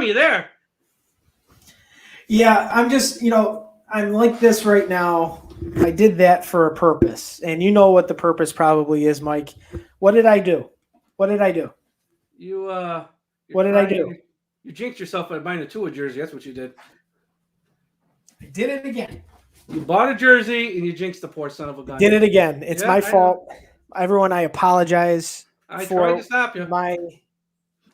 you there. Yeah, I'm just, I'm like this right now. I did that for a purpose. And you know what the purpose probably is, Mike. What did I do? What did I do? You're What did I do? crying. You jinxed yourself by buying a Tua jersey. That's what you did. I did it again. You bought a jersey and you jinxed the poor son of a gun. Did it again. It's my fault. Everyone, I apologize. I tried to stop you.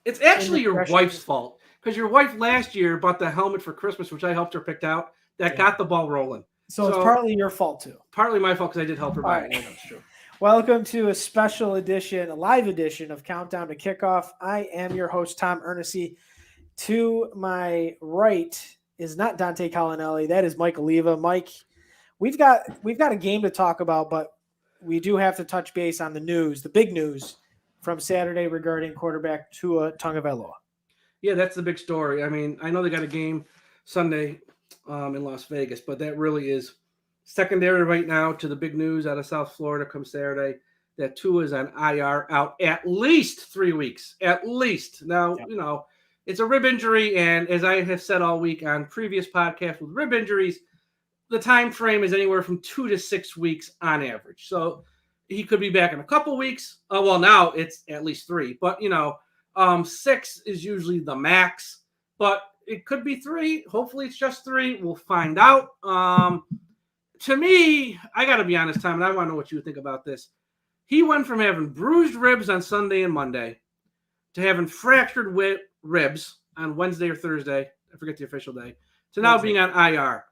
It's actually your wife's fault. Because your wife last year bought the helmet for Christmas, which I helped her pick out, that got the ball rolling. So it's partly your fault, too. Partly my fault because I did help her buy it. That's true. Welcome to a special edition, a live edition of Countdown to Kickoff. I am your host, Tom Ernessy. To my right is not Dante Collinelli. That is Mike Oliva. Mike, we've got a game to talk about, but we do have to touch base on the news, the big news from Saturday regarding quarterback Tua Tagovailoa. Yeah, that's the big story. I mean, I know they got a game Sunday in Las Vegas, but that really is secondary right now to the big news out of South Florida come Saturday that Tua is on IR out at least 3 weeks. At least. Now, it's a rib injury, and as I have said all week on previous podcasts with rib injuries, the time frame is anywhere from 2 to 6 weeks on average. So he could be back in a couple weeks. Well, now it's at least 3, but 6 is usually the max, but it could be 3. Hopefully it's just 3. We'll find out. To me, I got to be honest, Tom, and I want to know what you think about this. He went from having bruised ribs on Sunday and Monday to having fractured ribs on Wednesday or Thursday. I forget the official day. To now being on IR.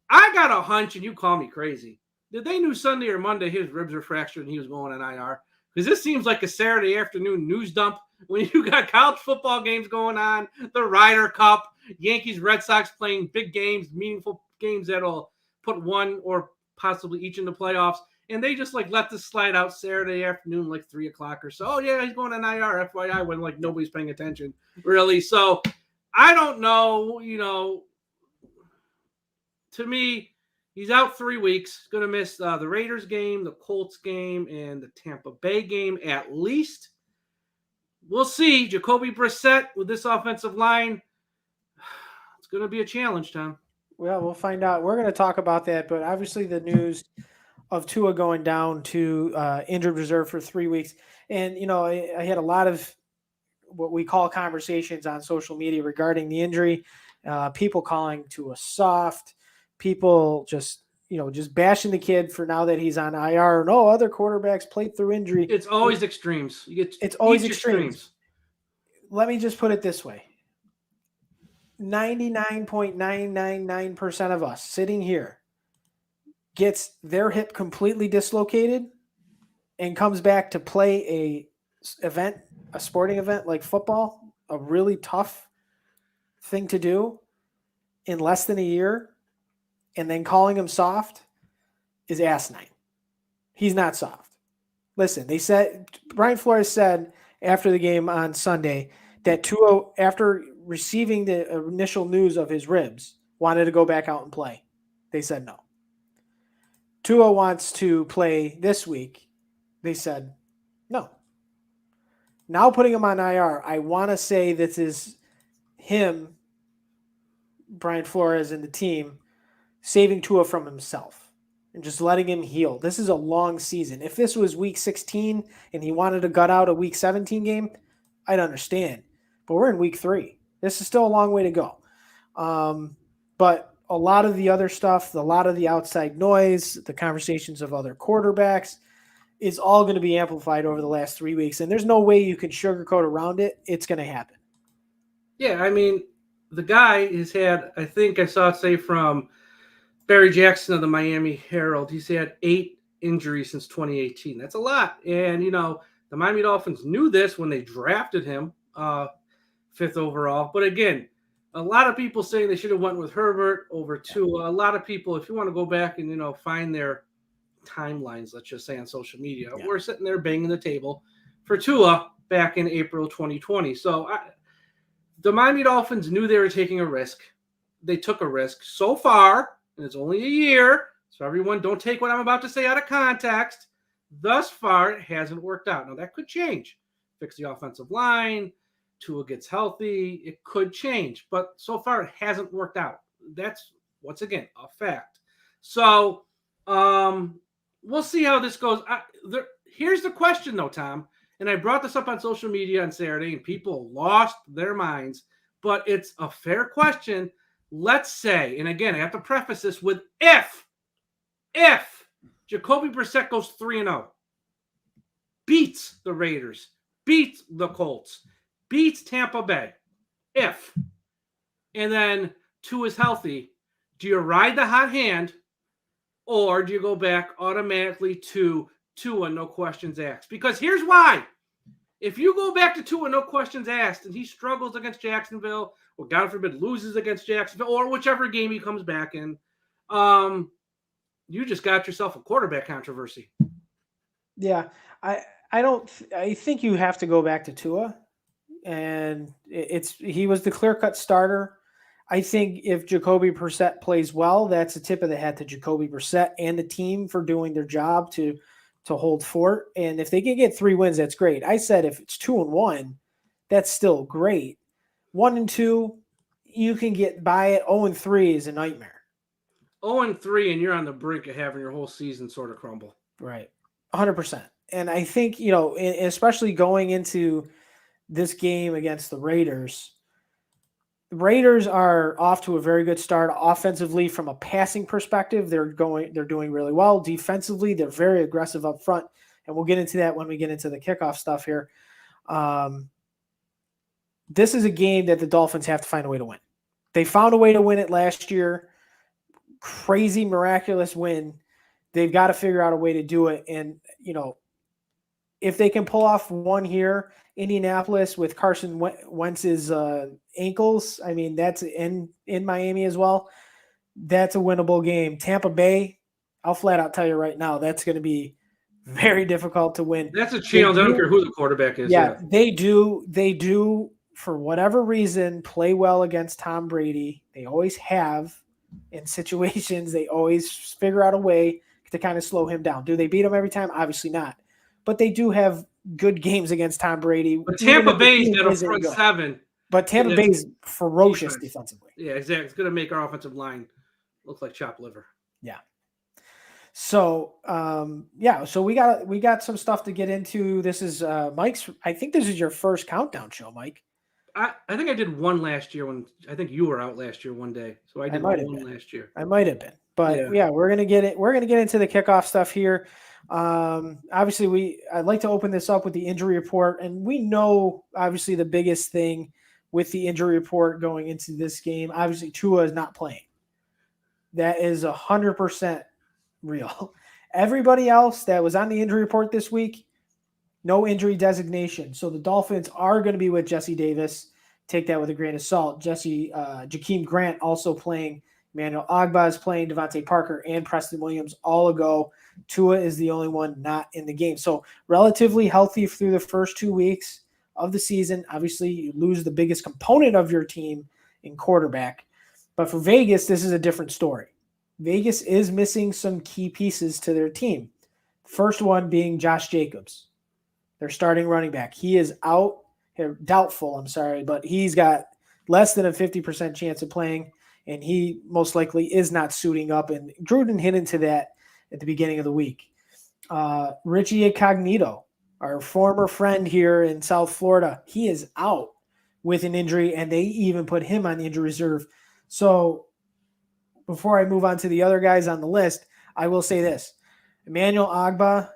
I got a hunch, and you call me crazy. Did they knew Sunday or Monday his ribs were fractured and he was going on IR? Because this seems like a Saturday afternoon news dump when you got college football games going on, the Ryder Cup, Yankees, Red Sox playing big games, meaningful games that'll put one or possibly each in the playoffs. And they just let this slide out Saturday afternoon, 3 o'clock or so. Oh, yeah, he's going on IR, FYI, when nobody's paying attention, really. So I don't know, to me, he's out 3 weeks. Going to miss the Raiders game, the Colts game, and the Tampa Bay game at least. We'll see. Jacoby Brissett with this offensive line. It's going to be a challenge, Tom. Well, we'll find out. We're going to talk about that, but obviously the news of Tua going down to injured reserve for 3 weeks. And, I had a lot of what we call conversations on social media regarding the injury, people calling Tua soft, people just bashing the kid for now that he's on IR. No, other quarterbacks played through injury. It's always extremes. It's always extremes. Let me just put it this way. 99.999% of us sitting here gets their hip completely dislocated and comes back to play a sporting event like football, a really tough thing to do in less than a year, and then calling him soft is asinine. He's not soft. Listen, Brian Flores said after the game on Sunday that Tua, after receiving the initial news of his ribs, wanted to go back out and play. They said no. Tua wants to play this week. They said no. Now putting him on IR, I want to say this is him, Brian Flores, and the team saving Tua from himself and just letting him heal. This is a long season. If this was week 16 and he wanted to gut out a week 17 game, I'd understand. But we're in week 3. This is still a long way to go. But a lot of the other stuff, a lot of the outside noise, the conversations of other quarterbacks is all going to be amplified over the last 3 weeks. And there's no way you can sugarcoat around it. It's going to happen. Yeah, I mean, the guy has had, I think I saw it say from Barry Jackson of the Miami Herald, he's had 8 injuries since 2018. That's a lot. And, the Miami Dolphins knew this when they drafted him 5th overall. But again, a lot of people saying they should have went with Herbert over Tua. A lot of people, if you want to go back and, find their timelines, let's just say on social media, we're sitting there banging the table for Tua back in April 2020. So the Miami Dolphins knew they were taking a risk. They took a risk. So far, and it's only a year, so everyone don't take what I'm about to say out of context. Thus far, it hasn't worked out. Now, that could change. Fix the offensive line, Tua gets healthy, it could change. But so far, it hasn't worked out. That's, once again, a fact. So we'll see how this goes. Here's the question, though, Tom. And I brought this up on social media on Saturday, and people lost their minds. But it's a fair question. Let's say, and again, I have to preface this with if Jacoby Brissett goes 3-0, beats the Raiders, beats the Colts, beats Tampa Bay, and then Tua is healthy, do you ride the hot hand or do you go back automatically to Tua, no questions asked? Because here's why. If you go back to Tua, no questions asked, and he struggles against Jacksonville, or God forbid loses against Jacksonville, or whichever game he comes back in, you just got yourself a quarterback controversy. Yeah, I think you have to go back to Tua, and he was the clear-cut starter. I think if Jacoby Brissett plays well, that's a tip of the hat to Jacoby Brissett and the team for doing their job to hold fort. And if they can get 3 wins, that's great. I said if it's 2-1, that's still great. 1-2, you can get by it. 0-3 is a nightmare. 0-3, and you're on the brink of having your whole season sort of crumble. Right. 100%. And I think, especially going into this game against the Raiders are off to a very good start offensively. From a passing perspective, they're doing really well. Defensively, they're very aggressive up front, and we'll get into that when we get into the kickoff stuff here. This is a game that the Dolphins have to find a way to win. They found a way to win it last year. Crazy, miraculous win. They've got to figure out a way to do it. And, if they can pull off one here, Indianapolis with Carson Wentz's ankles, I mean, that's in Miami as well. That's a winnable game. Tampa Bay, I'll flat out tell you right now, that's going to be very difficult to win. That's a challenge. I don't care who the quarterback is. Yeah, they do, for whatever reason, play well against Tom Brady. They always have. In situations, they always figure out a way to kind of slow him down. Do they beat him every time? Obviously not. But they do have good games against Tom Brady. But Tampa Bay's got a front seven. But Tampa Bay's ferocious defensively. Yeah, exactly. It's going to make our offensive line look like chopped liver. Yeah. So, so we got some stuff to get into. This is Mike's. I think this is your first countdown show, Mike. I think I did one last year when I think you were out last year one day. So I did one last year. I might have been. But yeah, we're gonna get into the kickoff stuff here. Obviously, I'd like to open this up with the injury report, and we know obviously the biggest thing with the injury report going into this game. Obviously, Tua is not playing. That is 100% real. Everybody else that was on the injury report this week, no injury designation. So the Dolphins are going to be with Jesse Davis. Take that with a grain of salt. Jakeem Grant also playing. Emmanuel Ogbah is playing. Devontae Parker and Preston Williams all a go. Tua is the only one not in the game. So relatively healthy through the first 2 weeks of the season. Obviously, you lose the biggest component of your team in quarterback. But for Vegas, this is a different story. Vegas is missing some key pieces to their team. First one being Josh Jacobs, their starting running back. He is out, doubtful, but he's got less than a 50% chance of playing, and he most likely is not suiting up. And Gruden hit into that at the beginning of the week. Richie Incognito, our former friend here in South Florida, he is out with an injury, and they even put him on the injury reserve. So before I move on to the other guys on the list, I will say this. Emmanuel Ogbah,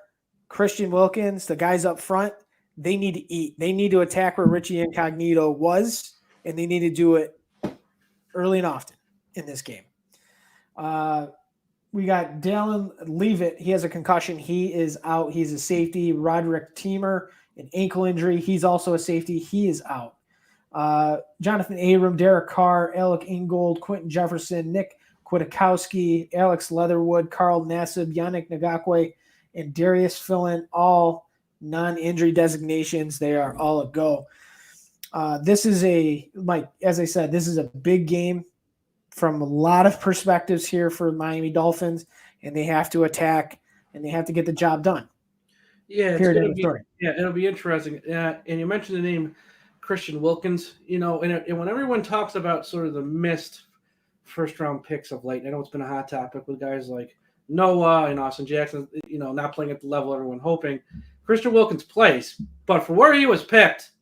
Christian Wilkins, the guys up front, they need to eat. They need to attack where Richie Incognito was, and they need to do it early and often in this game. We got Dallin Leavitt. He has a concussion. He is out. He's a safety. Roderick Teamer, an ankle injury. He's also a safety. He is out. Jonathan Abram, Derek Carr, Alec Ingold, Quentin Jefferson, Nick Kwiatkowski, Alex Leatherwood, Carl Nassib, Yannick Ngakwe, and Darius Philin, all non-injury designations. They are all a go. This is Mike, as I said, this is a big game from a lot of perspectives here for Miami Dolphins, and they have to attack, and they have to get the job done. Yeah, it'll be interesting. And you mentioned the name Christian Wilkins, and when everyone talks about sort of the missed first round picks of late, I know it's been a hot topic with guys like Noah and Austin Jackson, not playing at the level everyone hoping. Christian Wilkins plays, but for where he was picked,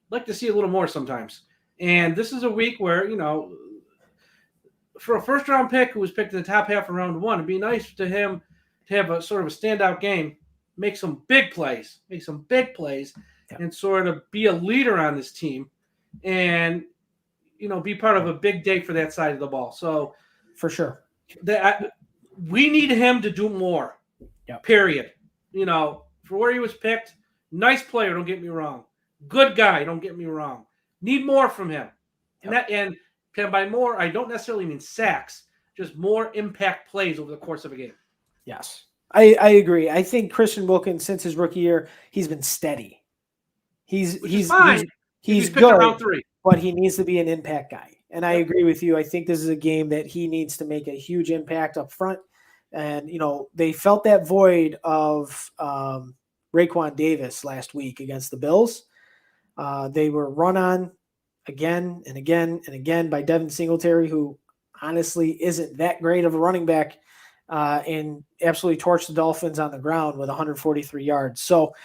I'd like to see a little more sometimes. And this is a week where, for a first round pick who was picked in the top half of round one, it'd be nice to him to have a sort of a standout game, make some big plays, and sort of be a leader on this team and, be part of a big day for that side of the ball. So for sure, we need him to do more, period. For where he was picked, nice player, don't get me wrong. Good guy, don't get me wrong. Need more from him. And by more, I don't necessarily mean sacks, just more impact plays over the course of a game. Yes, I agree. I think Christian Wilkins, since his rookie year, he's been steady. He's fine. He's good, around 3. But he needs to be an impact guy. And I agree with you. I think this is a game that he needs to make a huge impact up front. And, they felt that void of Raekwon Davis last week against the Bills. They were run on again and again and again by Devin Singletary, who honestly isn't that great of a running back, and absolutely torched the Dolphins on the ground with 143 yards. So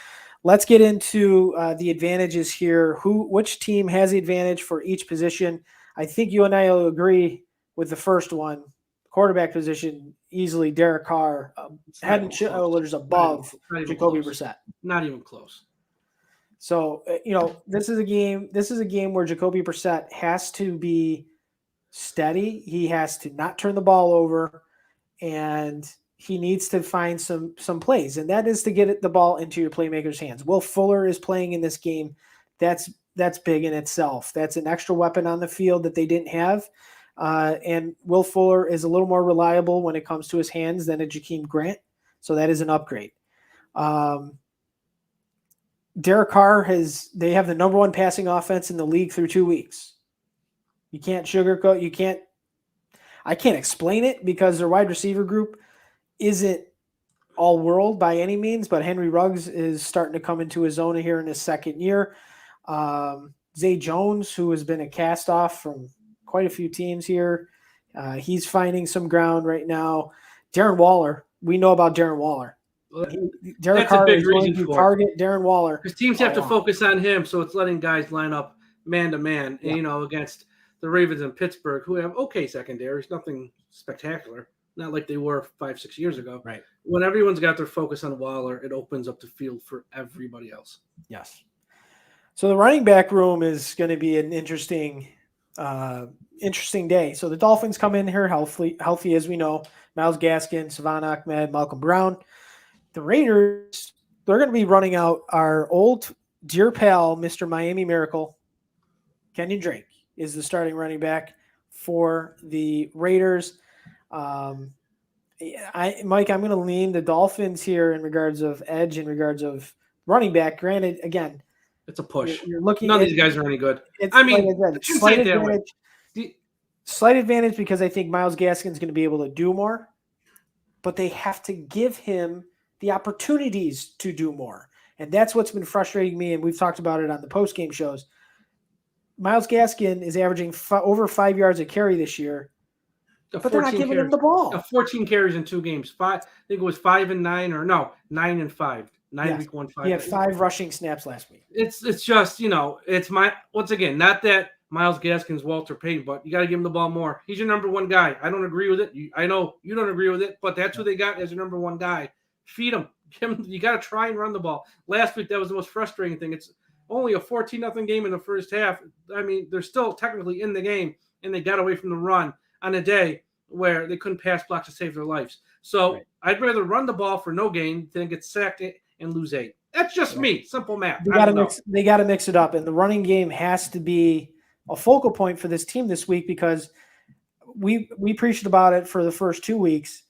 let's get into the advantages here. Which team has the advantage for each position? I think you and I will agree with the first one. Quarterback position, easily Derek Carr, head and shoulders above Jacoby Brissett. Not even close. So, this is a game where Jacoby Brissett has to be steady. He has to not turn the ball over, and he needs to find some plays, and that is to get the ball into your playmakers' hands. Will Fuller is playing in this game. That's big in itself. That's an extra weapon on the field that they didn't have. And Will Fuller is a little more reliable when it comes to his hands than a Jakeem Grant. So that is an upgrade. Derek Carr they have the number 1 passing offense in the league through 2 weeks. You can't sugarcoat. I can't explain it because their wide receiver group isn't all world by any means, but Henry Ruggs is starting to come into his own here in his second year. Zay Jones, who has been a cast off from quite a few teams here. He's finding some ground right now. Darren Waller, we know about Darren Waller. Derek Carr is going to target Darren Waller. Because teams have to focus on him, so it's letting guys line up man-to-man, against the Ravens and Pittsburgh, who have okay secondaries, nothing spectacular, not like they were 5-6 years ago. Right. When everyone's got their focus on Waller, it opens up the field for everybody else. Yes. So the running back room is going to be an interesting day. So the Dolphins come in here healthy as we know. Myles Gaskin, Savon Ahmed, Malcolm Brown. The Raiders, they're going to be running out our old dear pal, Mr. Miami Miracle. Kenyon Drake is the starting running back for the Raiders. Mike, I'm going to lean the Dolphins here in regards of edge, in regards of running back. Granted, again, it's a push. You're looking None of these guys are any good. Slight advantage because I think Myles Gaskin is going to be able to do more, but they have to give him the opportunities to do more. And that's what's been frustrating me, and we've talked about it on the post-game shows. Myles Gaskin is averaging over 5 yards a carry this year, but they're not giving him the ball. 14 carries in 2 games. I think it was 5 and 9, or no, 9 and 5. 9 week 1, 5. He had 5 rushing snaps last week. It's just, it's once again, not that Myles Gaskin's Walter Payton, but you got to give him the ball more. He's your number 1 guy. I don't agree with it. I know you don't agree with it, but that's who they got as your number 1 guy. Feed him. You got to try and run the ball. Last week, that was the most frustrating thing. It's only a 14-0 game in the first half. I mean, they're still technically in the game, and they got away from the run on a day where they couldn't pass block to save their lives. So I'd rather run the ball for no gain than get sacked and lose 8. That's just me. Simple math. They got to mix it up, and the running game has to be a focal point for this team this week because we preached about it for the first 2 weeks.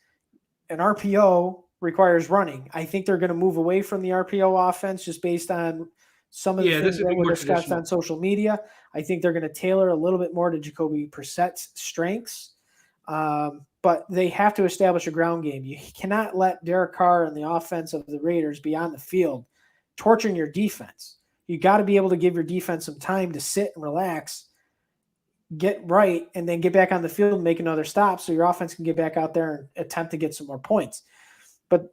An RPO requires running. I think they're going to move away from the RPO offense just based on some of the things that were discussed on social media. I think they're going to tailor a little bit more to Jacoby Brissett's strengths. But they have to establish a ground game. You cannot let Derek Carr and the offense of the Raiders be on the field torturing your defense. You got to be able to give your defense some time to sit and relax, get right, and then get back on the field and make another stop so your offense can get back out there and attempt to get some more points. But,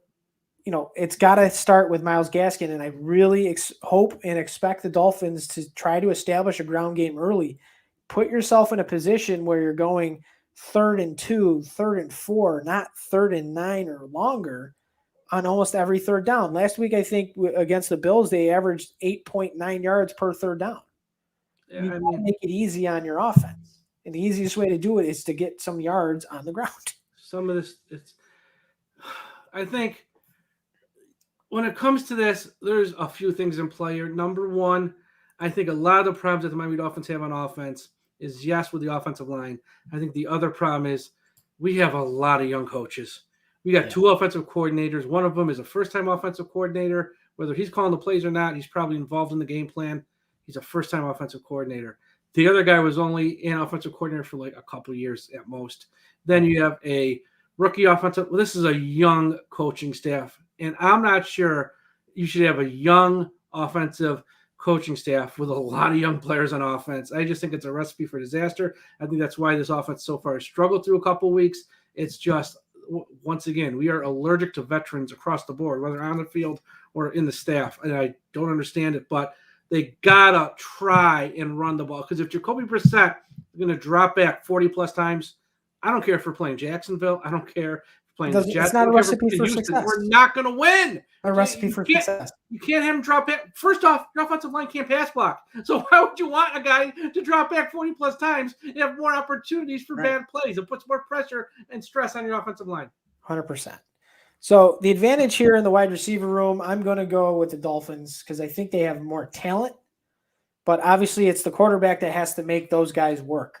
it's got to start with Myles Gaskin, and I really hope and expect the Dolphins to try to establish a ground game early. Put yourself in a position where you're going 3rd and 2, 3rd and 4, not 3rd and 9 or longer on almost every third down. Last week, I think against the Bills, they averaged 8.9 yards per third down. Yeah, You gotta make it easy on your offense. And the easiest way to do it is to get some yards on the ground. Some of this, I think when it comes to this, there's a few things in play here. Number one, I think a lot of the problems that the Miami Dolphins have on offense is, yes, with the offensive line. I think the other problem is we have a lot of young coaches. We got 2 offensive coordinators. One of them is a first-time offensive coordinator. Whether he's calling the plays or not, he's probably involved in the game plan. He's a first-time offensive coordinator. The other guy was only an offensive coordinator for like a couple of years at most. Then you have a rookie offensive. Well, this is a young coaching staff, and I'm not sure you should have a young offensive coaching staff with a lot of young players on offense. I just think it's a recipe for disaster. I think that's why this offense so far has struggled through a couple of weeks. It's just, once again, we are allergic to veterans across the board, whether on the field or in the staff, and I don't understand it, but they gotta try and run the ball, because if Jacoby Brissett is going to drop back 40-plus times, I don't care if we're playing Jacksonville. I don't care if we're playing the Jets. It's not a recipe for success. We're not going to win. A recipe for success. You can't have him drop back. First off, your offensive line can't pass block. So why would you want a guy to drop back 40-plus times and have more opportunities for bad plays? It puts more pressure and stress on your offensive line. 100%. So the advantage here in the wide receiver room, I'm going to go with the Dolphins because I think they have more talent. But obviously, it's the quarterback that has to make those guys work.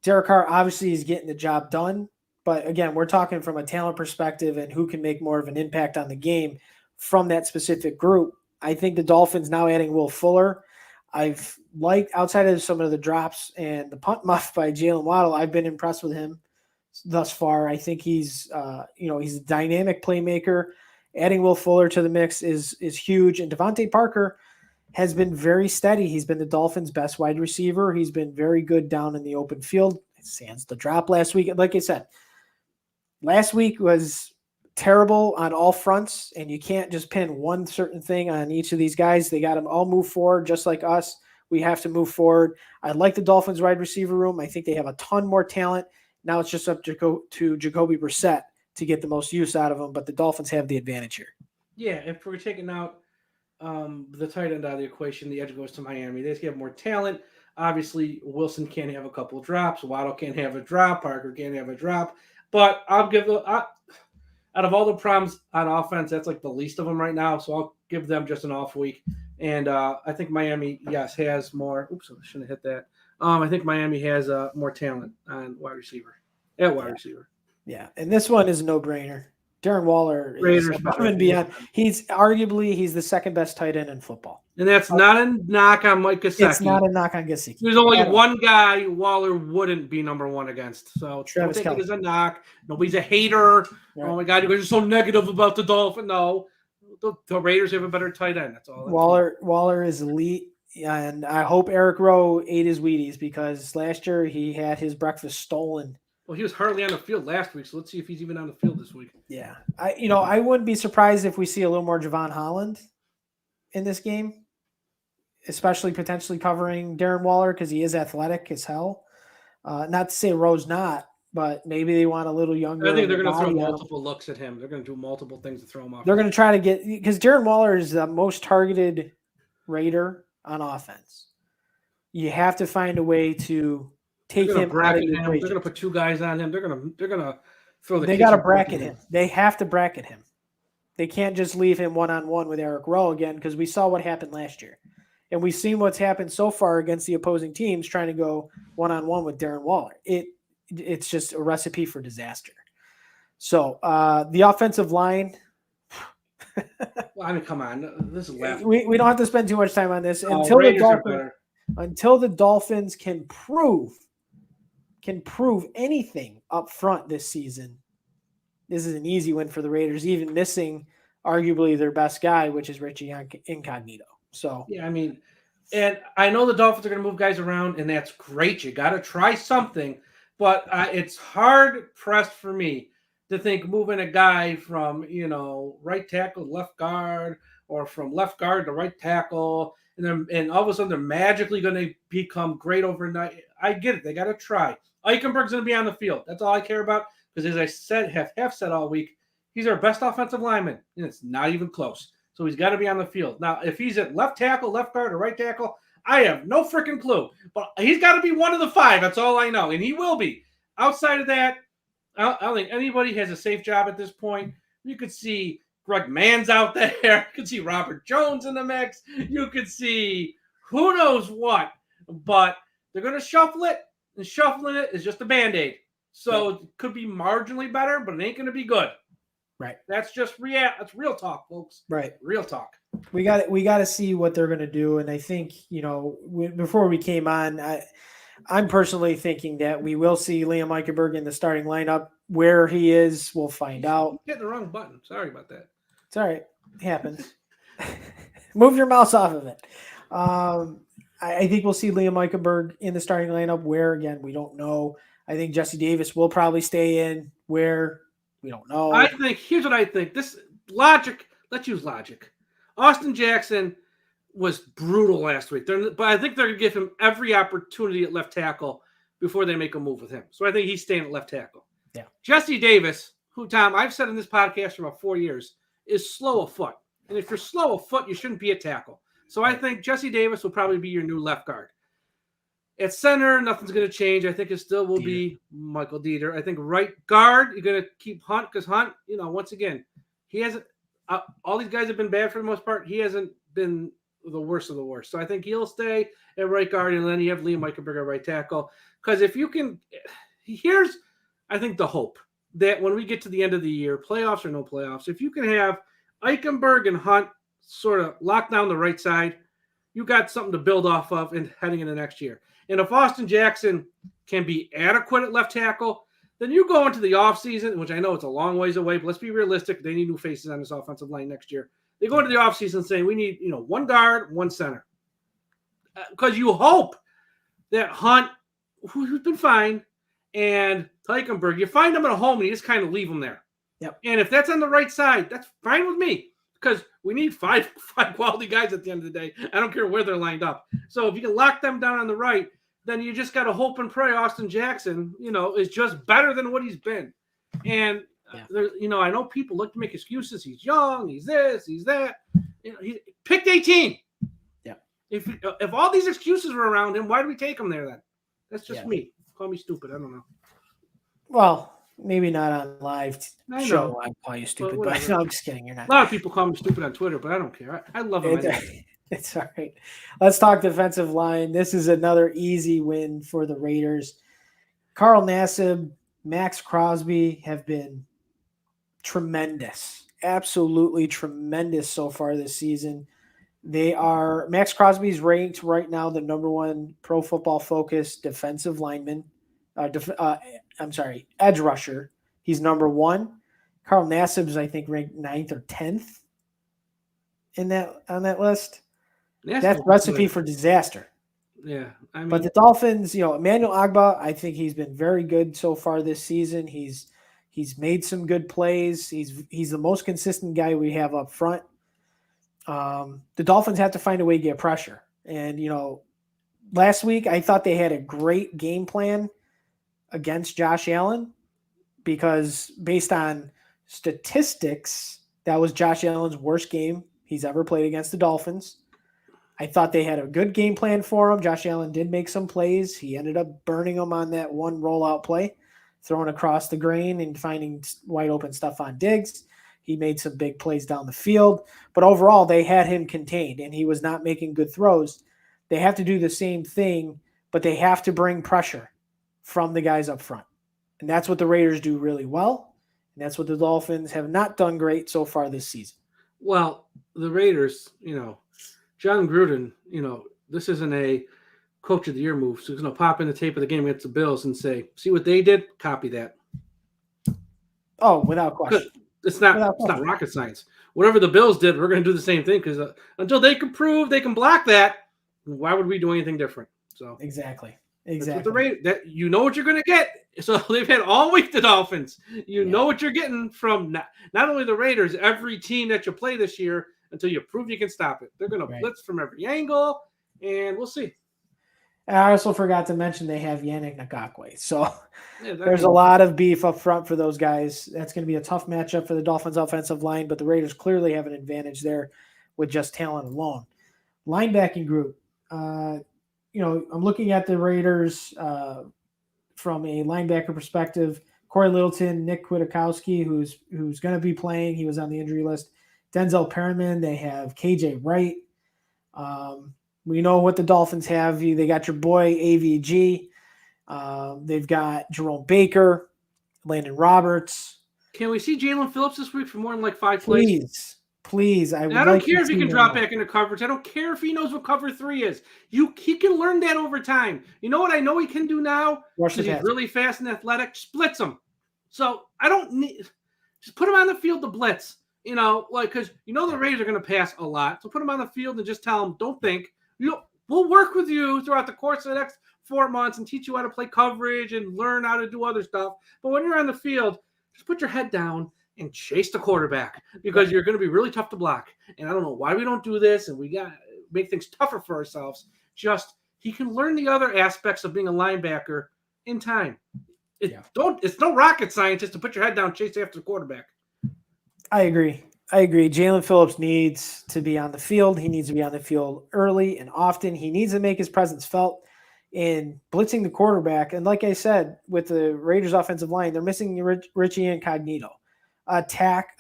Derek Carr obviously is getting the job done. But again, we're talking from a talent perspective and who can make more of an impact on the game from that specific group. I think the Dolphins now adding Will Fuller. I've liked, outside of some of the drops and the punt muff by Jalen Waddle, I've been impressed with him thus far. I think he's a dynamic playmaker. Adding Will Fuller to the mix is huge. And Devontae Parker has been very steady. He's been the Dolphins' best wide receiver. He's been very good down in the open field. Sans the drop last week. Like I said, last week was terrible on all fronts, and you can't just pin one certain thing on each of these guys. They got them all move forward, just like us. We have to move forward. I like the Dolphins' wide receiver room. I think they have a ton more talent. Now it's just up to Jacoby Brissett to get the most use out of them, but the Dolphins have the advantage here. Yeah, if we're taking out the tight end out of the equation, the edge goes to Miami. They have more talent. Obviously, Wilson can't have a couple of drops. Waddle can't have a drop. Parker can't have a drop. But I'll give out of all the problems on offense, that's like the least of them right now. So I'll give them just an off week. And I think Miami, yes, has more. Oops, I shouldn't have hit that. I think Miami has more talent on wide receiver. Receiver. Yeah, and this one is a no-brainer. Darren Waller is above and beyond. He's the second best tight end in football. And that's not a knock on Mike Gesicki. It's not a knock on Gesicki. There's only one guy Waller wouldn't be number one against. So Travis don't take Kelce. it as a knock. Nobody's a hater. Right. Oh my God, you guys are so negative about the Dolphins. No, the Raiders have a better tight end. That's all. Waller is elite, and I hope Eric Rowe ate his Wheaties because last year he had his breakfast stolen. Well, he was hardly on the field last week, so let's see if he's even on the field this week. Yeah, I wouldn't be surprised if we see a little more Javon Holland in this game, especially potentially covering Darren Waller because he is athletic as hell. Not to say Rowe's not, but maybe they want a little younger. I think they're going to throw multiple looks at him. They're going to do multiple things to throw him off. They're going to try to get – because Darren Waller is the most targeted Raider on offense. You have to find a way to – take him out of the equation. They're going to put two guys on him. They're going to throw the. They got to bracket him. They have to bracket him. They can't just leave him one-on-one with Eric Rowe again because we saw what happened last year, and we've seen what's happened so far against the opposing teams trying to go one-on-one with Darren Waller. It's just a recipe for disaster. So the offensive line. Well, I mean, come on, this is laughing. We don't have to spend too much time on this until the Dolphins can prove anything up front this season. This is an easy win for the Raiders, even missing arguably their best guy, which is Richie Incognito. So Yeah, I mean, and I know the Dolphins are going to move guys around, and that's great. You got to try something, but it's hard pressed for me to think moving a guy from right tackle to left guard, or from left guard to right tackle, and all of a sudden they're magically going to become great overnight. I get it; they got to try. Eichenberg's going to be on the field. That's all I care about, because as I said, have said all week, he's our best offensive lineman, and it's not even close. So he's got to be on the field. Now, if he's at left tackle, left guard, or right tackle, I have no freaking clue. But he's got to be one of the five. That's all I know. And he will be. Outside of that, I don't think anybody has a safe job at this point. You could see Greg Mann's out there. You could see Robert Jones in the mix. You could see who knows what. But they're going to shuffle it. And shuffling it is just a Band-Aid. So it could be marginally better, but it ain't going to be good. Right. That's just that's real talk, folks. Right. Real talk. We got to see what they're going to do. And I think, before we came on, I'm personally thinking that we will see Liam Eichenberg in the starting lineup. Where he is, we'll find out. You're hitting the wrong button. Sorry about that. It's all right. It happens. Move your mouse off of it. I think we'll see Liam Eichenberg in the starting lineup. Where, again, we don't know. I think Jesse Davis will probably stay in. Where, we don't know. Here's what I think. This logic, let's use logic. Austin Jackson was brutal last week. But I think they're going to give him every opportunity at left tackle before they make a move with him. So I think he's staying at left tackle. Yeah. Jesse Davis, who, Tom, I've said in this podcast for about 4 years, is slow of foot. And if you're slow of foot, you shouldn't be a tackle. So I think Jesse Davis will probably be your new left guard. At center, nothing's going to change. I think it still will be Michael Dieter. I think right guard, you're going to keep Hunt, because Hunt, once again, he hasn't all these guys have been bad for the most part. He hasn't been the worst of the worst. So I think he'll stay at right guard, and then you have Liam Eichenberg at right tackle. Because if you can – here's, I think, the hope that when we get to the end of the year, playoffs or no playoffs, if you can have Eichenberg and Hunt sort of lock down the right side, you got something to build off of in heading into next year. And if Austin Jackson can be adequate at left tackle, then you go into the offseason, which I know it's a long ways away, but let's be realistic. They need new faces on this offensive line next year. They go into the offseason saying we need, one guard, one center. Because you hope that Hunt, who's been fine, and Eichenberg, you find them at a home and you just kind of leave them there. Yep. And if that's on the right side, that's fine with me. Because we need five quality guys at the end of the day. I don't care where they're lined up. So if you can lock them down on the right, then you just got to hope and pray Austin Jackson, is just better than what he's been. And, I know people look to make excuses. He's young. He's this. He's that. He picked 18. Yeah. If all these excuses were around him, why do we take him there then? That's just me. Call me stupid. I don't know. Well, maybe not on live show. I call you stupid, but no, I'm just kidding. You're not. A lot of people call me stupid on Twitter, but I don't care. I love him. It's all right. Let's talk defensive line. This is another easy win for the Raiders. Carl Nassib, Max Crosby have been tremendous, absolutely tremendous so far this season. Max Crosby's ranked right now the number one Pro Football Focus defensive lineman. Edge rusher. He's number one. Carl Nassib's, I think, ranked 9th or 10th on that list. That's recipe for disaster. Yeah. But the Dolphins, Emmanuel Ogbah, I think he's been very good so far this season. He's made some good plays. He's the most consistent guy we have up front. The Dolphins have to find a way to get pressure. And, last week I thought they had a great game plan against Josh Allen, because based on statistics, that was Josh Allen's worst game he's ever played against the Dolphins. I thought they had a good game plan for him. Josh Allen did make some plays. He ended up burning them on that one rollout play, throwing across the grain and finding wide open stuff on Diggs. He made some big plays down the field. But overall, they had him contained, and he was not making good throws. They have to do the same thing, but they have to bring pressure from the guys up front. And that's what the Raiders do really well. And that's what the Dolphins have not done great so far this season. Well, the Raiders, John Gruden, this isn't a coach of the year move. So he's going to pop in the tape of the game against the Bills and say, see what they did? Copy that. Oh, without question. It's not Without it's not question. rocket science. Whatever the Bills did, we're going to do the same thing because until they can prove they can block that, why would we do anything different? So Exactly. that's what the Exactly. Raiders. That you know what you're going to get. So they've had all week the Dolphins. You Yeah. know what you're getting from not only the Raiders, every team that you play this year until you prove you can stop it. They're going to Right. blitz from every angle, and we'll see. I also forgot to mention they have Yannick Ngakoue. So Yeah, there's a lot of beef up front for those guys. That's going to be a tough matchup for the Dolphins offensive line, but the Raiders clearly have an advantage there with just talent alone. Linebacking group. I'm looking at the Raiders from a linebacker perspective. Corey Littleton, Nick Kwiatkowski, who's going to be playing. He was on the injury list. Denzel Perriman. They have KJ Wright. We know what the Dolphins have. They got your boy AVG. They've got Jerome Baker, Landon Roberts. Can we see Jalen Phillips this week for more than like 5 plays? Please. I don't like care if he can drop back into coverage. I don't care if he knows what cover 3 is. He can learn that over time. You know what I know he can do now? Rush the Because he's pass. really fast and athletic. Splits him. So I don't need just put him on the field to blitz. Because the Raiders are going to pass a lot. So put him on the field and just tell him, don't think. We'll work with you throughout the course of the next 4 months and teach you how to play coverage and learn how to do other stuff. But when you're on the field, just put your head down and chase the quarterback because you're going to be really tough to block. And I don't know why we don't do this, and we got to make things tougher for ourselves. Just he can learn the other aspects of being a linebacker in time. It's no rocket science just to put your head down, chase after the quarterback. I agree. Jalen Phillips needs to be on the field. He needs to be on the field early and often. He needs to make his presence felt in blitzing the quarterback. And like I said, with the Raiders offensive line, they're missing Richie Incognito. Attack.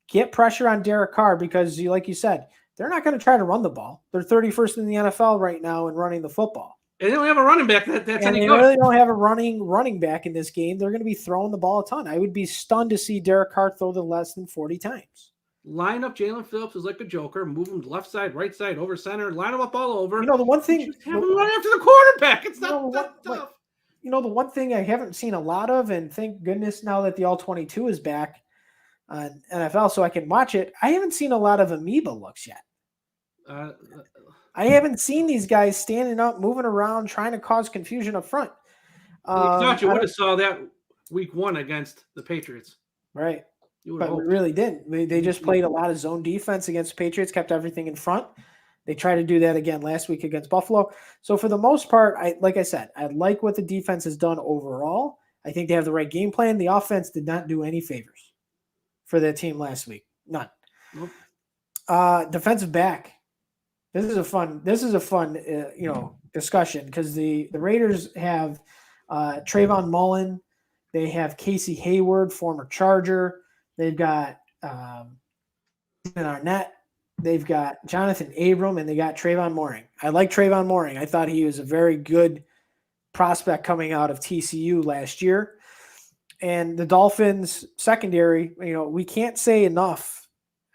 Get pressure on Derek Carr because, like you said, they're not going to try to run the ball. They're 31st in the NFL right now in running the football. And they don't have a running back that's any good. They really don't have a running back in this game. They're going to be throwing the ball a ton. I would be stunned to see Derek Carr throw the less than 40 times. Line up Jalen Phillips is like a joker. Move him left side, right side, over center. Line him up all over. The one thing... Just have him run after the quarterback. It's not that tough. The one thing I haven't seen a lot of, and thank goodness now that the All-22 is back on NFL so I can watch it, I haven't seen a lot of amoeba looks yet. I haven't seen these guys standing up, moving around, trying to cause confusion up front. You thought you would have saw that week 1 against the Patriots. Right. But we really didn't. They just played a lot of zone defense against the Patriots, kept everything in front. They tried to do that again last week against Buffalo. So for the most part, like I said, I like what the defense has done overall. I think they have the right game plan. The offense did not do any favors for that team last week. None. Nope. Defensive back. This is a fun discussion because the Raiders have Trayvon Mullen. They have Casey Hayward, former Charger. They've got Arnett. They've got Jonathan Abram, and they got Trayvon Mooring. I like Trayvon Mooring. I thought he was a very good prospect coming out of TCU last year. And the Dolphins secondary, we can't say enough.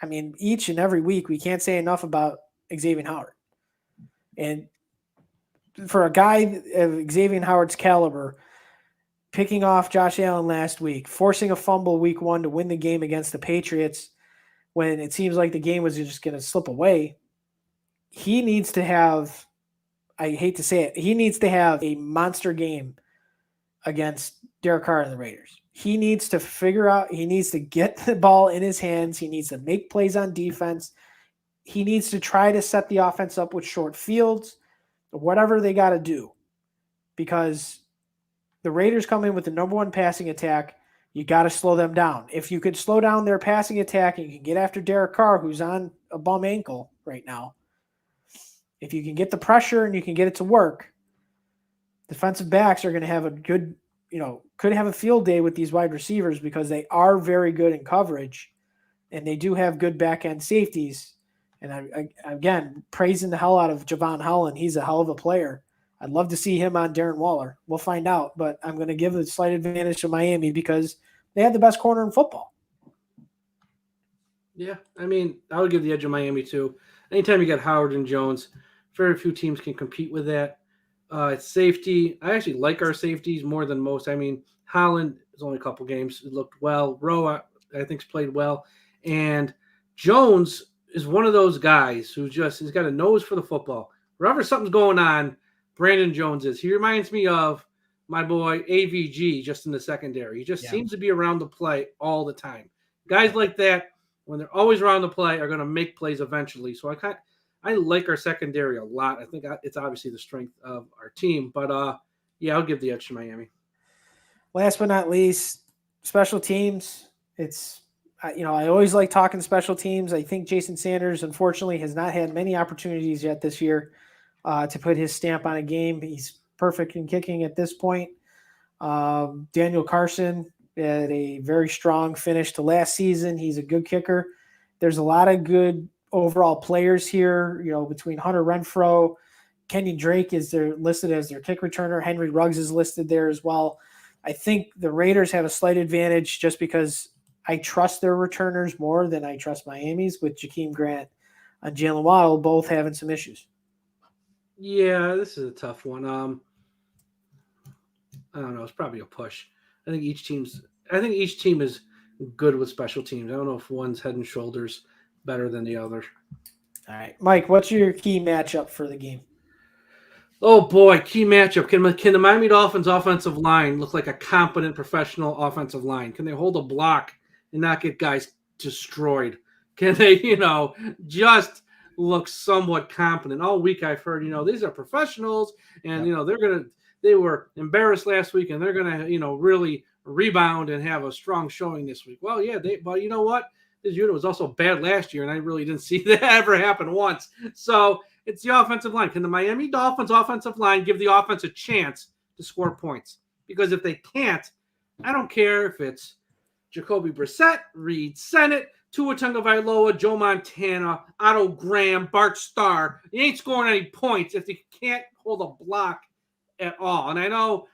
I mean, each and every week, we can't say enough about Xavier Howard. And for a guy of Xavier Howard's caliber, picking off Josh Allen last week, forcing a fumble week 1 to win the game against the Patriots when it seems like the game was just going to slip away, he needs to have, I hate to say it, he needs to have a monster game against Derek Carr and the Raiders. He needs to figure out, he needs to get the ball in his hands. He needs to make plays on defense. He needs to try to set the offense up with short fields, whatever they got to do, because the Raiders come in with the number 1 passing attack. You got to slow them down. If you could slow down their passing attack and you can get after Derek Carr, who's on a bum ankle right now, if you can get the pressure and you can get it to work, defensive backs are going to have a good, could have a field day with these wide receivers because they are very good in coverage and they do have good back end safeties. And I again, praising the hell out of Javon Holland. He's a hell of a player. I'd love to see him on Darren Waller. We'll find out, but I'm going to give the slight advantage to Miami because they have the best corner in football. Yeah, I mean, I would give the edge of Miami too. Anytime you got Howard and Jones, very few teams can compete with that. It's safety. I actually like our safeties more than most. I mean, Holland is only a couple games. It looked well. Rowe, I think's played well. And Jones is one of those guys who he's got a nose for the football. Wherever something's going on, Brandon Jones is. He reminds me of my boy AVG just in the secondary. He just seems to be around the play all the time. Guys like that, when they're always around the play, are going to make plays eventually. So I like our secondary a lot. I think it's obviously the strength of our team. But, I'll give the edge to Miami. Last but not least, special teams. It's, I always like talking special teams. I think Jason Sanders, unfortunately, has not had many opportunities yet this year to put his stamp on a game. He's perfect in kicking at this point. Daniel Carson had a very strong finish to last season. He's a good kicker. There's a lot of good overall players here, between Hunter Renfrow, Kenyon Drake is listed as their kick returner. Henry Ruggs is listed there as well. I think the Raiders have a slight advantage just because I trust their returners more than I trust Miami's, with Jakeem Grant and Jalen Waddle both having some issues. Yeah, this is a tough one. I don't know. It's probably a push. I think each team is good with special teams. I don't know if one's head and shoulders better than the other. All right, Mike, what's your key matchup for the game? Oh boy, key matchup. Can the Miami Dolphins offensive line look like a competent professional offensive line? Can they hold a block and not get guys destroyed? Can they, just look somewhat competent? All week I've heard, these are professionals and, they were embarrassed last week and they're going to, really rebound and have a strong showing this week. Well, yeah, but you know what? This unit was also bad last year and I really didn't see that ever happen once. So it's the offensive line. Can the Miami Dolphins offensive line give the offense a chance to score points? Because if they can't, I don't care if it's Jacoby Brissett, Reed Sennett, Tua Tagovailoa, Joe Montana, Otto Graham, Bart Starr. You ain't scoring any points if they can't hold a block at all. And I know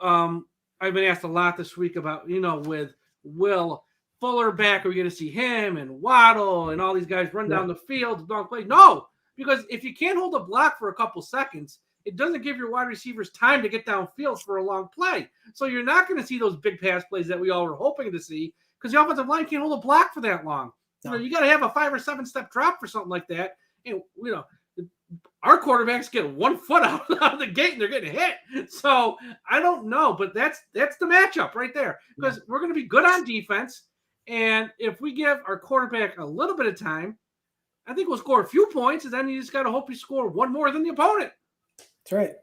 I've been asked a lot this week about, with Will Fuller back, are we going to see him and Waddle and all these guys run down the field, long play? No, because if you can't hold a block for a couple seconds, it doesn't give your wide receivers time to get downfield for a long play. So you're not going to see those big pass plays that we all were hoping to see because the offensive line can't hold a block for that long. No. You got to have a 5 or 7 step drop for something like that. And, our quarterbacks get 1 foot out of the gate and they're getting hit. So I don't know, but that's the matchup right there because we're going to be good on defense. And if we give our quarterback a little bit of time, I think we'll score a few points, and then you just got to hope you score one more than the opponent. That's right.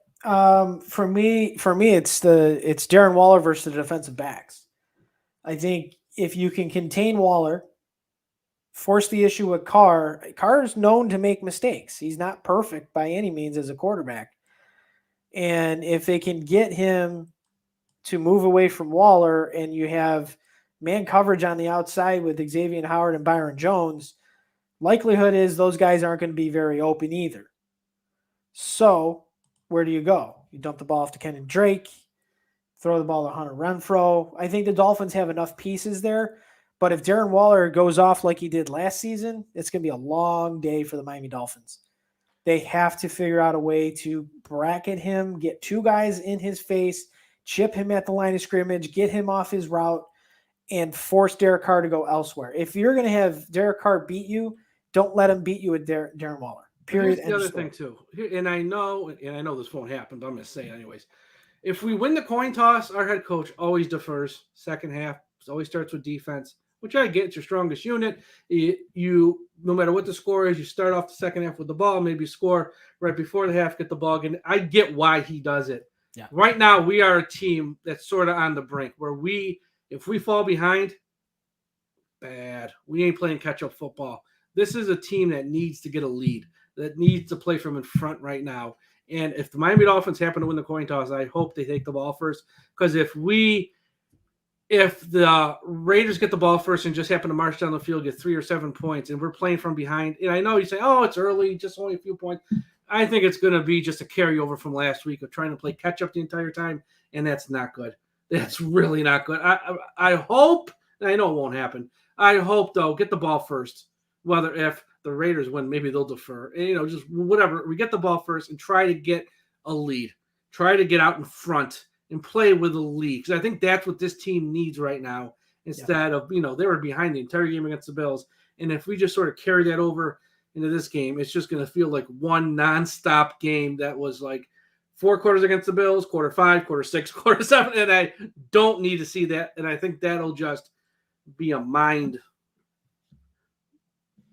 For me, it's Darren Waller versus the defensive backs. I think if you can contain Waller, force the issue with Carr. Carr is known to make mistakes. He's not perfect by any means as a quarterback. And if they can get him to move away from Waller and you have man coverage on the outside with Xavier Howard and Byron Jones, likelihood is those guys aren't going to be very open either. So where do you go? You dump the ball off to Kenyon Drake, throw the ball to Hunter Renfrow. I think the Dolphins have enough pieces there. But if Darren Waller goes off like he did last season, it's going to be a long day for the Miami Dolphins. They have to figure out a way to bracket him, get 2 guys in his face, chip him at the line of scrimmage, get him off his route, and force Derek Carr to go elsewhere. If you're going to have Derek Carr beat you, don't let him beat you with Darren Waller. Period. Here's the other thing too, and I know this won't happen, but I'm going to say it anyways. If we win the coin toss, our head coach always defers second half. Always starts with defense, which I get. It's your strongest unit. You no matter what the score is, you start off the second half with the ball, maybe score right before the half, get the ball again. I get why he does it. Yeah. Right now, we are a team that's sort of on the brink where if we fall behind, bad. We ain't playing catch-up football. This is a team that needs to get a lead, that needs to play from in front right now. And if the Miami Dolphins happen to win the coin toss, I hope they take the ball first. Because if the Raiders get the ball first and just happen to march down the field, get 3 or 7 points, and we're playing from behind, and I know you say, oh, it's early, just only a few points. I think it's going to be just a carryover from last week of trying to play catch-up the entire time, and that's not good. That's really not good. I hope, and I know it won't happen, I hope, though, get the ball first. Whether if the Raiders win, maybe they'll defer. And, just whatever. We get the ball first and try to get a lead. Try to get out in front and play with a lead. Because I think that's what this team needs right now. instead of, they were behind the entire game against the Bills. And if we just sort of carry that over into this game, it's just going to feel like one nonstop game that was like 4 quarters against the Bills, quarter 5, quarter 6, quarter 7. And I don't need to see that. And I think that'll just be a mind.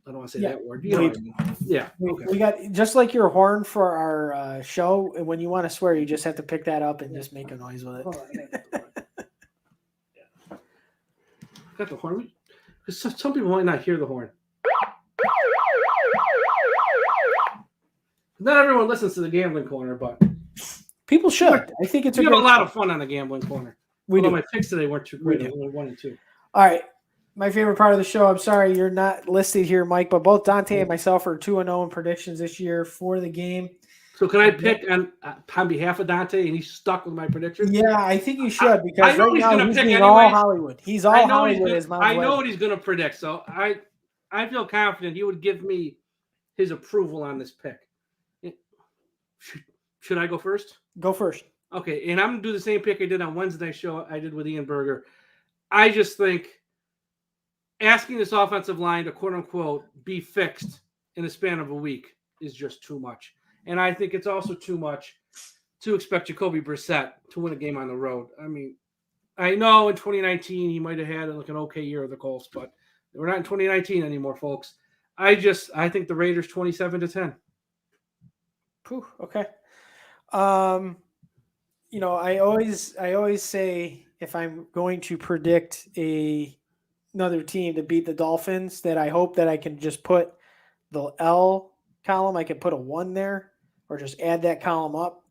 I don't want to say that word. You know what I mean. Yeah. Okay. We got, just like your horn for our show, and when you want to swear, you just have to pick that up and just make a noise with it. Got the horn? Because some people might not hear the horn. Not everyone listens to the Gambling Corner, but people should. I think it's we have a lot of fun on the Gambling Corner. Although my picks today weren't too great. Only 1 and 2. All right. My favorite part of the show, I'm sorry you're not listed here, Mike, but both Dante and myself are 2-0 in predictions this year for the game. So can I pick on behalf of Dante, and he's stuck with my prediction? Yeah, I think you should, because I know right he's now gonna he's pick being anyways. all Hollywood. He's all Hollywood. I know what he's going to predict, so I feel confident he would give me his approval on this pick. Should I go first? Go first. Okay, and I'm going to do the same pick I did on Wednesday's show I did with Ian Berger. I just think asking this offensive line to quote-unquote be fixed in the span of a week is just too much. And I think it's also too much to expect Jacoby Brissett to win a game on the road. I mean, I know in 2019 he might have had like an okay year of the Colts, but we're not in 2019 anymore, folks. I think the Raiders 27-10. Whew, okay. I always say if I'm going to predict another team to beat the Dolphins, that I hope that I can just put the L column. I can put a 1 there, or just add that column up.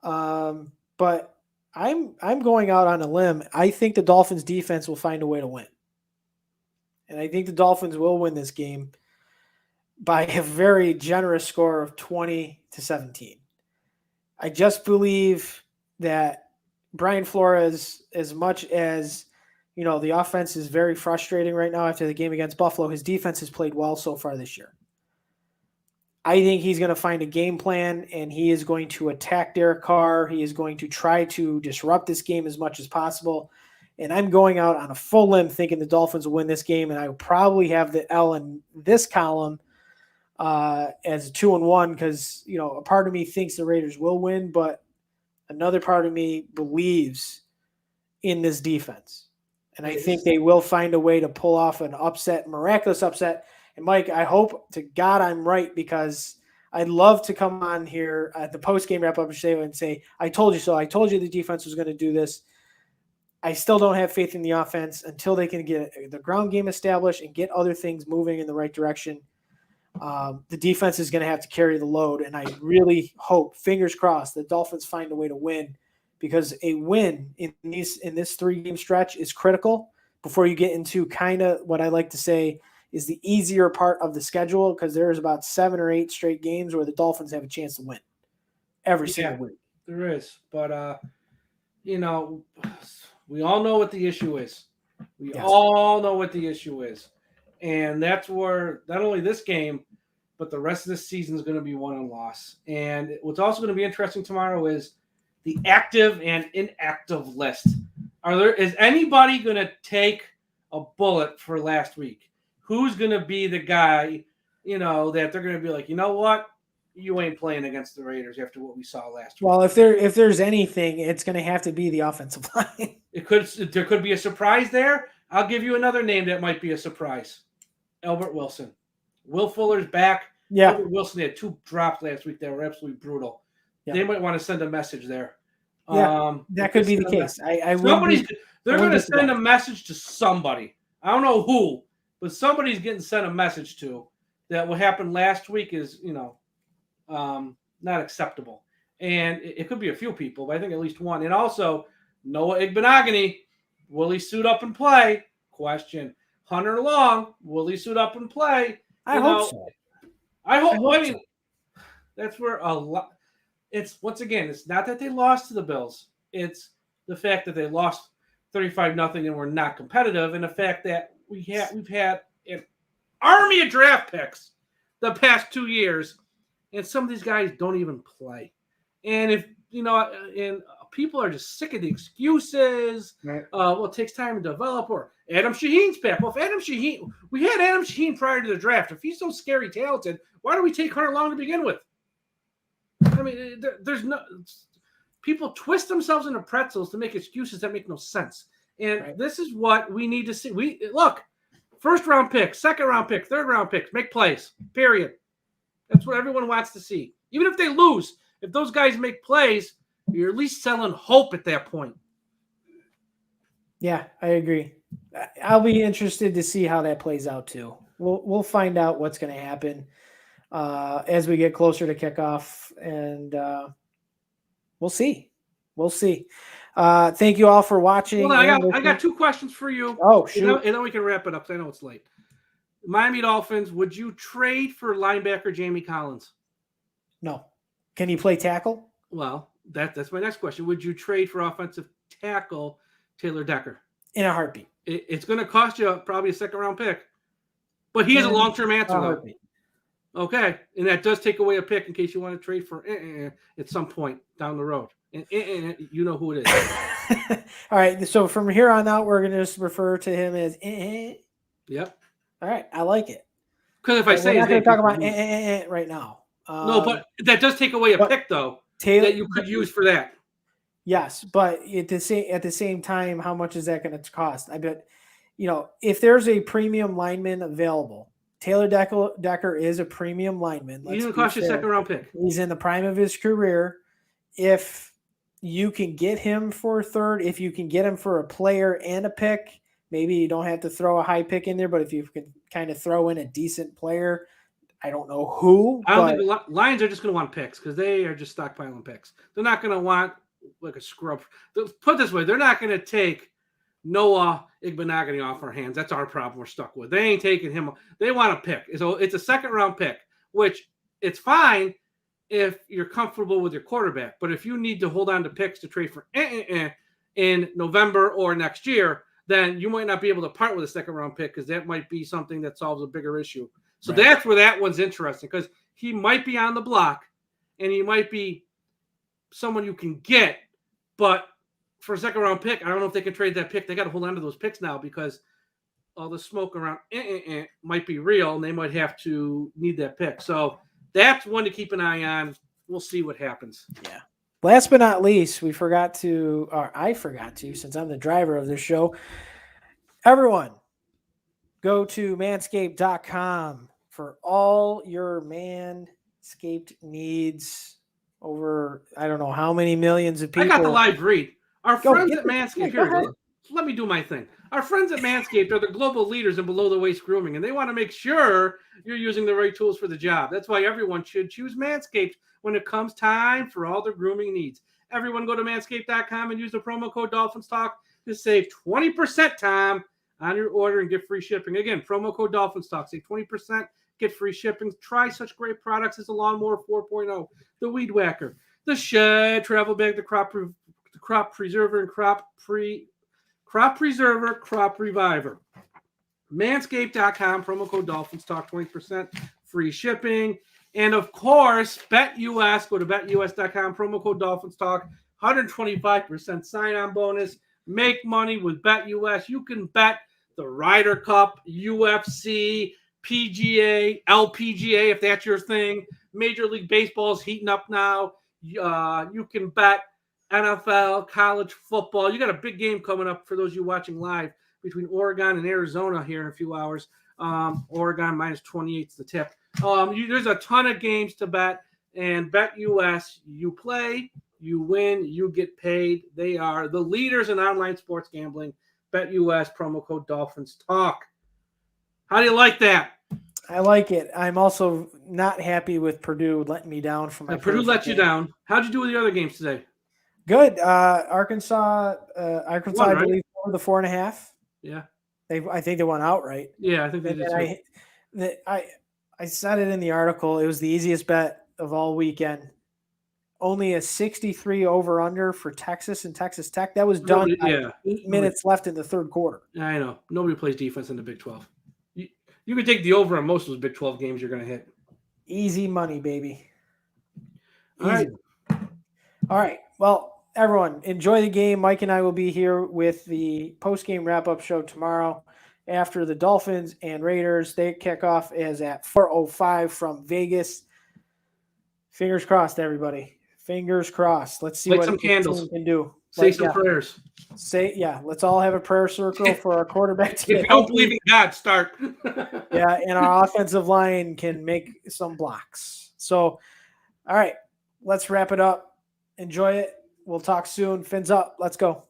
But I'm going out on a limb. I think the Dolphins defense will find a way to win. And I think the Dolphins will win this game by a very generous score of 20-17. I just believe that Brian Flores, as much as, the offense is very frustrating right now after the game against Buffalo, his defense has played well so far this year. I think he's going to find a game plan, and he is going to attack Derek Carr. He is going to try to disrupt this game as much as possible. And I'm going out on a full limb thinking the Dolphins will win this game, and I will probably have the L in this column as 2-1 because, a part of me thinks the Raiders will win, but another part of me believes in this defense. And I think they will find a way to pull off an upset, miraculous upset. And Mike, I hope to God I'm right, because I'd love to come on here at the post-game wrap-up and say, I told you so. I told you the defense was going to do this. I still don't have faith in the offense until they can get the ground game established and get other things moving in the right direction. The defense is going to have to carry the load, and I really hope, fingers crossed, the Dolphins find a way to win, because a win in this 3-game stretch is critical before you get into kind of what I like to say is the easier part of the schedule, because there's about 7 or 8 straight games where the Dolphins have a chance to win every single week. There is, but we all know what the issue is. All know what the issue is. And that's where not only this game, but the rest of this season is going to be won and lost. And what's also going to be interesting tomorrow is the active and inactive list. Is anybody going to take a bullet for last week? Who's going to be the guy, that they're going to be like, you know what? You ain't playing against the Raiders after what we saw last week. Well, if there's anything, it's going to have to be the offensive line. There could be a surprise there. I'll give you another name that might be a surprise. Albert Wilson. Will Fuller's back. Yeah. Albert Wilson had 2 drops last week that were absolutely brutal. Yeah. They might want to send a message there. Yeah, that could be the case. They're going to send a message to somebody. I don't know who, but somebody's getting sent a message to that what happened last week is, not acceptable. And it could be a few people, but I think at least one. And also, Noah Igbenogany, will he suit up and play? Question. Hunter Long, will he suit up and play? I hope so. I hope so. That's where a lot. It's once again, it's not that they lost to the Bills. It's the fact that they lost 35-0 and we're not competitive, and the fact that we've had an army of draft picks the past 2 years, and some of these guys don't even play. And if and people are just sick of the excuses. Right. Well, it takes time to develop. Or Adam Shaheen's back. Well, if Adam Shaheen, we had Adam Shaheen prior to the draft. If he's so scary talented, why do we take Hunter Long to begin with? I mean, there's no people twist themselves into pretzels to make excuses that make no sense. And this is what we need to see. We look, first round pick, second round pick, third round picks, make plays. Period. That's what everyone wants to see. Even if they lose, if those guys make plays, you're at least selling hope at that point. Yeah, I agree. I'll be interested to see how that plays out too. We'll find out what's going to happen as we get closer to kickoff, and we'll see. We'll see. Thank you all for watching. Well, I got two questions for you. Oh, shoot. And then we can wrap it up because I know it's late. Miami Dolphins, would you trade for linebacker Jamie Collins? No. Can he play tackle? Well, that's my next question. Would you trade for offensive tackle Taylor Decker? In a heartbeat. It's going to cost you probably a second-round pick. But he has a long-term answer, though. Okay, and that does take away a pick in case you want to trade for at some point down the road. And you know who it is. All right, so from here on out, we're going to just refer to him as Yep. All right, I like it. Because if I say we're not going to talk about lose. Right now. No, but that does take away a pick, though, that you could use for that. Yes, but at the same time, how much is that going to cost? I bet, if there's a premium lineman available, Taylor Decker is a premium lineman. He's going to cost you a second-round pick. He's in the prime of his career. If you can get him for a third, if you can get him for a player and a pick, maybe you don't have to throw a high pick in there, but if you can kind of throw in a decent player, I don't know who. I don't think the Lions are just going to want picks because they are just stockpiling picks. They're not going to want like a scrub. Put it this way, they're not going to take Noah Igbenogany off our hands. That's our problem we're stuck with. They ain't taking him. They want a pick. So it's a second-round pick, which it's fine if you're comfortable with your quarterback. But if you need to hold on to picks to trade for in November or next year, then you might not be able to part with a second-round pick because that might be something that solves a bigger issue. So that's where that one's interesting because he might be on the block and he might be someone you can get, but for a second-round pick, I don't know if they can trade that pick. They got to hold on to those picks now because all the smoke around might be real and they might have to need that pick. So that's one to keep an eye on. We'll see what happens. Yeah. Last but not least, I forgot to, since I'm the driver of this show. Everyone, go to manscaped.com for all your Manscaped needs. Over, I don't know how many millions of people. I got the live read. Our friends at Manscaped, here, let me do my thing. Our friends at Manscaped are the global leaders in below-the-waist grooming, and they want to make sure you're using the right tools for the job. That's why everyone should choose Manscaped when it comes time for all their grooming needs. Everyone go to manscaped.com and use the promo code DolphinsTalk to save 20% time on your order and get free shipping. Again, promo code DolphinsTalk. Save 20%, get free shipping. Try such great products as the Lawnmower 4.0, the Weed Whacker, the Shed Travel Bag, the Crop Preserver, and Crop Preserver, Crop Reviver. Manscaped.com, promo code DolphinsTalk, 20% free shipping. And of course, BetUS, go to betus.com, promo code DolphinsTalk, 125% sign-on bonus. Make money with BetUS. You can bet the Ryder Cup, UFC, PGA, LPGA, if that's your thing. Major League Baseball is heating up now. You can bet NFL, college football. You got a big game coming up for those of you watching live between Oregon and Arizona here in a few hours. Oregon minus 28 is the tip. There's a ton of games to bet, and BetUS, you play, you win, you get paid. They are the leaders in online sports gambling. BetUS, promo code DolphinsTalk. How do you like that? I like it. I'm also not happy with Purdue letting me down from my Purdue let you down. How'd you do with the other games today? Good. Arkansas, Won, I right? believe, over the 4.5. Yeah. I think they won outright. Yeah, I think they did too. I said it in the article. It was the easiest bet of all weekend. Only a 63 over-under for Texas and Texas Tech. That was done 8 minutes left in the third quarter. I know. Nobody plays defense in the Big 12. You can take the over on most of those Big 12 games you're going to hit. Easy money, baby. All right. All right. Well, everyone, enjoy the game. Mike and I will be here with the post-game wrap-up show tomorrow after the Dolphins and Raiders. They kick off is at 4:05 from Vegas. Fingers crossed, everybody. Fingers crossed. Let's see Light what some this candles. team can do. Say some prayers. Let's all have a prayer circle for our quarterback to If get you don't healthy. believe in God, start. Yeah, and our offensive line can make some blocks. So, all right, let's wrap it up. Enjoy it. We'll talk soon. Fins up. Let's go.